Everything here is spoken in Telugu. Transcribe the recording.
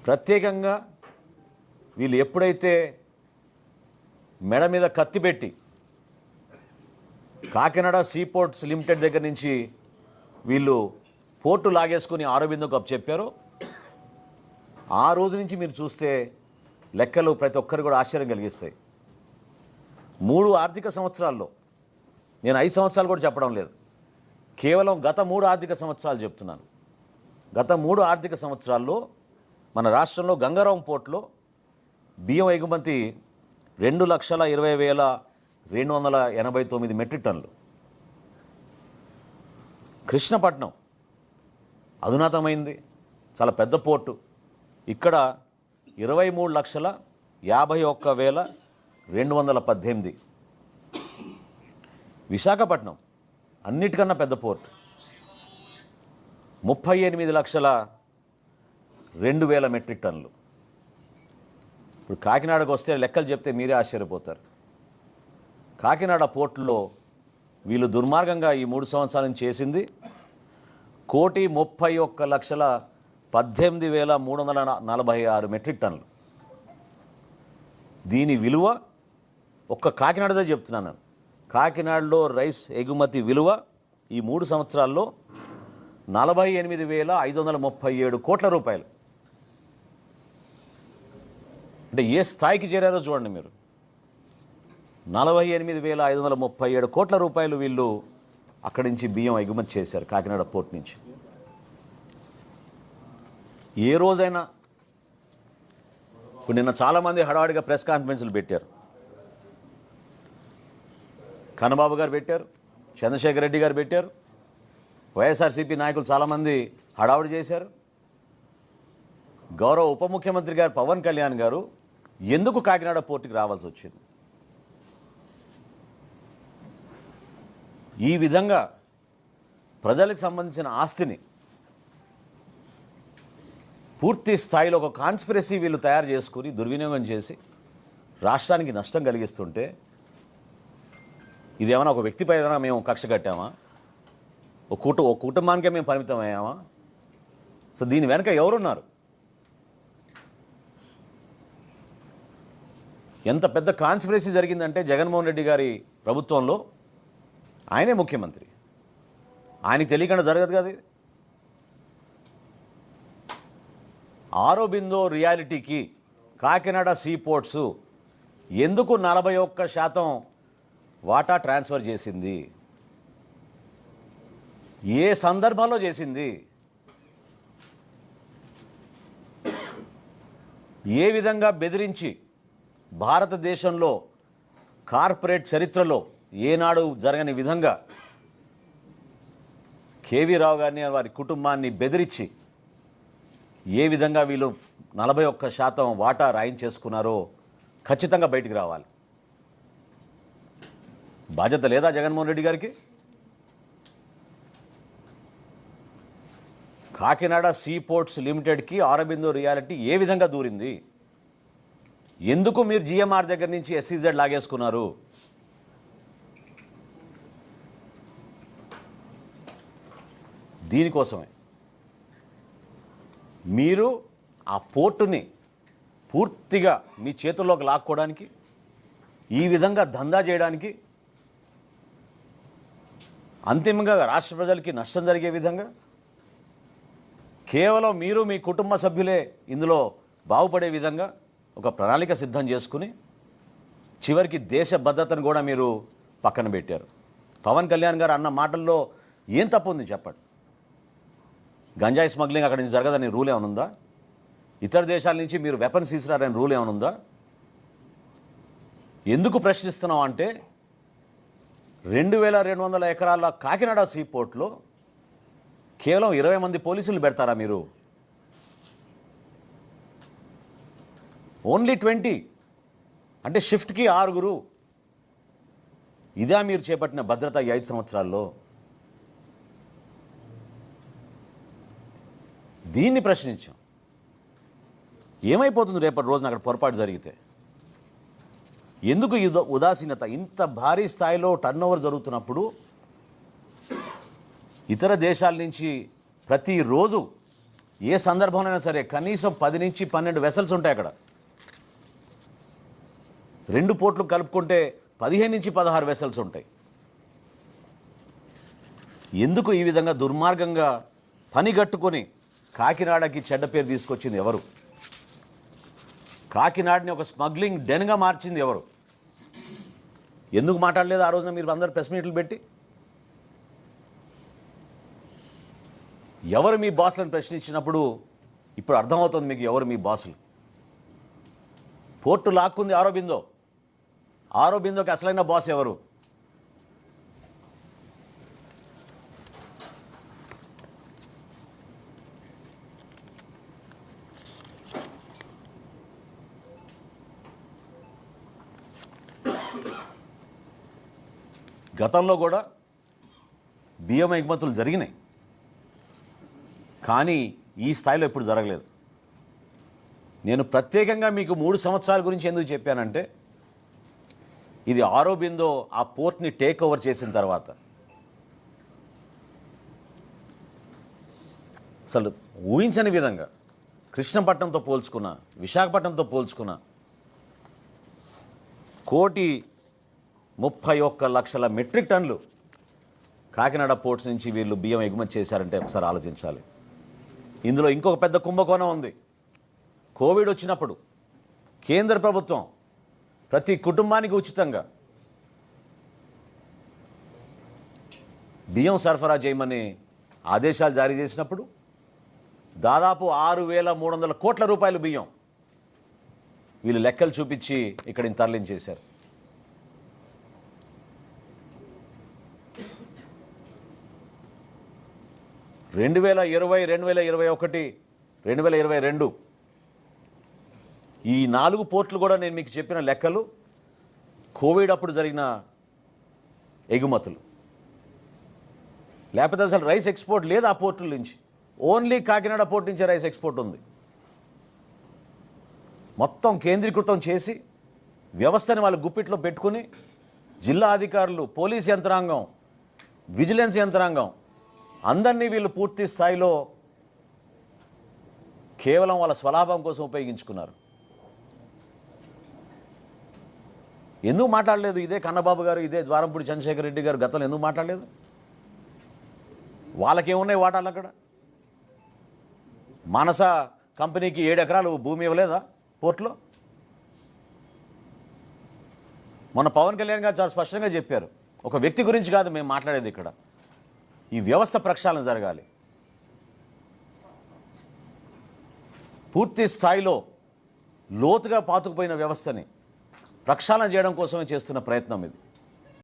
ప్రత్యేకంగా వీళ్ళు ఎప్పుడైతే మెడ మీద కత్తి పెట్టి కాకినాడ సీపోర్ట్స్ లిమిటెడ్ దగ్గర నుంచి వీళ్ళు పోర్టు లాగేసుకుని ఆరోబిందోకు అప్పచెప్పారో ఆ రోజు నుంచి మీరు చూస్తే లెక్కలు ప్రతి ఒక్కరు కూడా ఆశ్చర్యం కలిగిస్తాయి. 3 ఆర్థిక సంవత్సరాల్లో, నేను 5 సంవత్సరాలు కూడా చెప్పడం లేదు, కేవలం గత 3 ఆర్థిక సంవత్సరాలు చెప్తున్నాను. గత 3 ఆర్థిక సంవత్సరాల్లో మన రాష్ట్రంలో గంగారాం పోర్టులో బియ్యం ఎగుమతి 2,20,289 మెట్రిక్ టన్నులు. కృష్ణపట్నం అధునాతమైంది, చాలా పెద్ద పోర్టు, ఇక్కడ 23,51,218. విశాఖపట్నం అన్నిటికన్నా పెద్ద పోర్టు, 38,02,000 మెట్రిక్ టన్నులు. ఇప్పుడు కాకినాడకు వస్తే లెక్కలు చెప్తే మీరే ఆశ్చర్యపోతారు. కాకినాడ పోర్టులో వీళ్ళు దుర్మార్గంగా ఈ 3 సంవత్సరాల నుంచి చేసింది 1,31,18,346 మెట్రిక్ టన్నులు. దీని విలువ ఒక్క కాకినాడదే చెప్తున్నాను. కాకినాడలో రైస్ ఎగుమతి విలువ ఈ 3 సంవత్సరాల్లో 48,537 కోట్ల రూపాయలు. అంటే ఏ స్థాయికి చేరారో చూడండి మీరు. 48,537 కోట్ల రూపాయలు వీళ్ళు అక్కడి నుంచి బియ్యం ఎగుమతి చేశారు కాకినాడ పోర్ట్ నుంచి. ఏ రోజైనా ఇప్పుడు నిన్న చాలామంది హడావుడిగా ప్రెస్ కాన్ఫరెన్స్లు పెట్టారు. కన్నబాబు గారు పెట్టారు, చంద్రశేఖర్ రెడ్డి గారు పెట్టారు, వైఎస్ఆర్సీపీ నాయకులు చాలామంది హడావుడి చేశారు. గౌరవ ఉప ముఖ్యమంత్రి గారు పవన్ కళ్యాణ్ గారు ఎందుకు కాకినాడ పోర్టుకి రావాల్సి వచ్చింది? ఈ విధంగా ప్రజలకు సంబంధించిన ఆస్తిని పూర్తి స్థాయిలో ఒక కాన్స్పిరసీ వీళ్ళు తయారు చేసుకుని దుర్వినియోగం చేసి రాష్ట్రానికి నష్టం కలిగిస్తుంటే ఇదేమైనా ఒక వ్యక్తిపైన మేము కక్ష కట్టామా? ఒక కుటుంబానికే మేము పరిమితం అయ్యామా? సో దీని వెనక ఎవరున్నారు? ఎంత పెద్ద కాన్స్పిరసీ జరిగిందంటే జగన్మోహన్ రెడ్డి గారి ప్రభుత్వంలో ఆయనే ముఖ్యమంత్రి, ఆయనకి తెలియకుండా జరగదు కదా. ఆరోబిందో రియాలిటీకి కాకినాడ సీపోర్ట్స్ ఎందుకు 41% వాటా ట్రాన్స్ఫర్ చేసింది? ఏ సందర్భంలో చేసింది? ఏ విధంగా బెదిరించి భారతదేశంలో కార్పొరేట్ చరిత్రలో ఏనాడు జరగని విధంగా కేవీ రావు గారిని వారి కుటుంబాన్ని బెదిరించి ఏ విధంగా వీళ్ళు 41% వాటా రాయించేసుకున్నారో ఖచ్చితంగా బయటికి రావాలి. బాధ్యత లేదా జగన్మోహన్ రెడ్డి గారికి? కాకినాడ సీపోర్ట్స్ లిమిటెడ్కి ఆరోబిందో రియాలిటీ ఏ విధంగా దూరింది? ఎందుకు మీరు జిఎంఆర్ దగ్గర నుంచి ఎస్సీజెడ్ లాగేసుకున్నారు? దీనికోసమే మీరు ఆ పోర్టుని పూర్తిగా మీ చేతుల్లోకి లాక్కోవడానికి, ఈ విధంగా దందా చేయడానికి, అంతిమంగా రాష్ట్ర ప్రజలకి నష్టం జరిగే విధంగా కేవలం మీరు మీ కుటుంబ సభ్యులే ఇందులో బాగుపడే విధంగా ఒక ప్రణాళిక సిద్ధం చేసుకుని చివరికి దేశ భద్రతను కూడా మీరు పక్కన పెట్టారు. పవన్ కళ్యాణ్ గారు అన్న మాటల్లో ఏం తప్పు ఉంది చెప్పండి? గంజాయి స్మగ్లింగ్ అక్కడి నుంచి జరగదని రూల్ ఏమైనా ఉందా? ఇతర దేశాల నుంచి మీరు వెపన్స్ తీసుకురారని రూల్ ఏమైనా ఉందా? ఎందుకు ప్రశ్నిస్తున్నాం అంటే 2,200 ఎకరాల కాకినాడ సీపోర్ట్లో కేవలం 20 మంది పోలీసులు పెడతారా మీరు? ఓన్లీ 20 అంటే షిఫ్ట్కి 6. ఇదా మీరు చేపట్టిన భద్రత ఈ 5 సంవత్సరాల్లో? దీన్ని ప్రశ్నించాం. ఏమైపోతుంది రేపటి రోజున అక్కడ పొరపాటు జరిగితే? ఎందుకు ఉదాసీనత? ఇంత భారీ స్థాయిలో టర్నోవర్ జరుగుతున్నప్పుడు ఇతర దేశాల నుంచి ప్రతిరోజు ఏ సందర్భంలోనైనా సరే కనీసం 10 నుంచి 12 వెసల్స్ ఉంటాయి అక్కడ. 2 పోర్ట్లు కలుపుకుంటే 15 నుంచి 16 వెసల్స్ ఉంటాయి. ఎందుకు ఈ విధంగా దుర్మార్గంగా పనిగట్టుకొని కాకినాడకి చెడ్డ పేరు తీసుకొచ్చింది ఎవరు? కాకినాడని ఒక స్మగ్లింగ్ డెన్గా మార్చింది ఎవరు? ఎందుకు మాట్లాడలేదు ఆ రోజున మీరు అందరు ప్రెస్ మీట్లు పెట్టి? ఎవరు మీ బాసులను ప్రశ్నించినప్పుడు ఇప్పుడు అర్థమవుతుంది మీకు ఎవరు మీ బాసులు. పోర్టు లాక్కుంది ఆరోబిందో. ఆరోబిందోకి అసలైన బాస్ ఎవరు? గతంలో కూడా బియ్యం ఎగుమతులు జరిగినాయి, కానీ ఈ స్థాయిలో ఎప్పుడు జరగలేదు. నేను ప్రత్యేకంగా మీకు 3 సంవత్సరాల గురించి ఎందుకు చెప్పానంటే, ఇది ఆరోబిందో ఆ పోర్ట్ని టేక్ ఓవర్ చేసిన తర్వాత అసలు ఊహించని విధంగా కృష్ణపట్నంతో పోల్చుకున్న, విశాఖపట్నంతో పోల్చుకున్న 1,31,00,000 మెట్రిక్ టన్నులు కాకినాడ పోర్ట్స్ నుంచి వీళ్ళు బియ్యం ఎగుమతి చేశారంటే ఒకసారి ఆలోచించాలి. ఇందులో ఇంకొక పెద్ద కుంభకోణం ఉంది. కోవిడ్ వచ్చినప్పుడు కేంద్ర ప్రభుత్వం ప్రతి కుటుంబానికి ఉచితంగా బియ్యం సరఫరా చేయమని ఆదేశాలు జారీ చేసినప్పుడు దాదాపు 6,300 కోట్ల రూపాయలు బియ్యం వీళ్ళు లెక్కలు చూపించి ఇక్కడిని తరలించేశారు. రెండు 2020, 2021, 2022 ఈ 4 పోర్ట్లు కూడా నేను మీకు చెప్పిన లెక్కలు కోవిడ్ అప్పుడు జరిగిన ఎగుమతులు. లేకపోతే అసలు రైస్ ఎక్స్పోర్ట్ లేదు ఆ పోర్టుల నుంచి. ఓన్లీ కాకినాడ పోర్ట్ నుంచే రైస్ ఎక్స్పోర్ట్ ఉంది. మొత్తం కేంద్రీకృతం చేసి వ్యవస్థని వాళ్ళ గుప్పిట్లో పెట్టుకుని జిల్లా అధికారులు, పోలీస్ యంత్రాంగం, విజిలెన్స్ యంత్రాంగం అందరినీ వీళ్ళు పూర్తి స్థాయిలో కేవలం వాళ్ళ స్వలాభం కోసం ఉపయోగించుకున్నారు. ఎందుకు మాట్లాడలేదు ఇదే కన్నబాబు గారు, ఇదే ద్వారంపూడి చంద్రశేఖర్ రెడ్డి గారు గతంలో ఎందుకు మాట్లాడలేదు? వాళ్ళకేమున్నాయి వాటాలు అక్కడ? మానస కంపెనీకి 7 ఎకరాలు భూమి ఇవ్వలేదా పోర్ట్లో? మొన్న పవన్ కళ్యాణ్ గారు చాలా స్పష్టంగా చెప్పారు, ఒక వ్యక్తి గురించి కాదు మేము మాట్లాడేది, ఇక్కడ ఈ వ్యవస్థ ప్రక్షాళన జరగాలి. పూర్తి స్థాయిలో లోతుగా పాతుకుపోయిన వ్యవస్థని ప్రక్షాళన చేయడం కోసమే చేస్తున్న ప్రయత్నం ఇది.